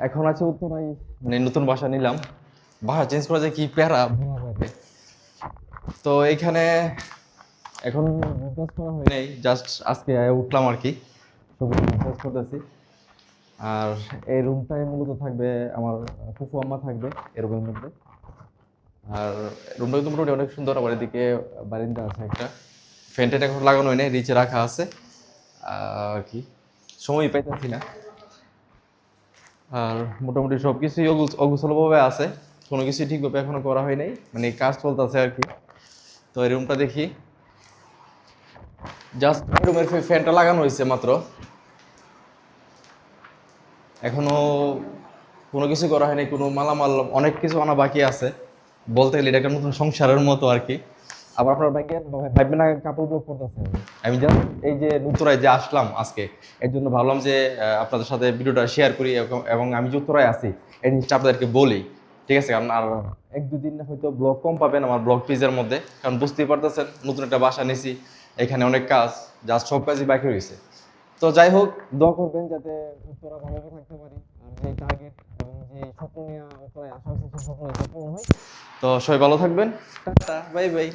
এখন আছে উত্তরায়, মানে নতুন বাসা নিলাম। বাসা চেঞ্জ করা যায় কি প্যারা বলা যাবে। তো এইখানে এখন কাজ করা হয় নাই, জাস্ট আজকে উঠলাম আর কি, সবুজ কাজ করতেছি। আর এই রুমটাই মূলত থাকবে আমার ফুফু আম্মা থাকবে এই রুমের মধ্যে। আর রুমটা কিন্তু মোটামুটি অনেক সুন্দর। আবার এদিকে বারিন্দা আছে একটা, ফ্যান ট্যান এখন লাগানো হয় নাই, নিচে রাখা আছে আর কি, সময় পাইতেছি না। আর মোটামুটি সব কিছুই অগুছলভাবে আছে, কোনো কিছুই ঠিকভাবে এখনো করা হয় নাই, মানে কাজ চলতেছে আর কি। তো এই রুমটা দেখি, জাস্ট রুমের ফ্যানটা লাগানো হয়েছে মাত্র, এখনো কোনো কিছু করা হয়নি, কোনো মালামাল অনেক কিছু আনা বাকি আছে। বলতে গেলে এটা একটা নতুন সংসারের মতো আর কি। আবার আপনার ভাববেন না কাপড় ব্লক করতেছে, আমি জাস্ট এই যে উত্তরায় যে আসলাম আজকে, এর জন্য ভাবলাম যে আপনাদের সাথে ভিডিওটা শেয়ার করি, এবং আমি যে উত্তরায় আছি এই জিনিসটা আপনাদেরকে বলি, ঠিক আছে? কারণ আর এক দুদিন হয়তো ব্লগ কম পাবেন আমার ব্লগ পেজের মধ্যে, কারণ বুঝতেই পারতেছেন নতুন একটা বাসা নিয়েছি, এখানে অনেক কাজ, জাস্ট সব কাজই বাকি রয়েছে। তো যাই হোক, দোয়া করবেন যাতে উত্তরা ভালোভাবে থাকতে পারি, আর যে টার্গেট এবং যে স্বপ্ন নিয়ে উত্তরায় আসা হয়েছে সেই স্বপ্ন যাতে পূরণ হয়। তো সবাই ভালো থাকবেন, টাটা, বাই বাই।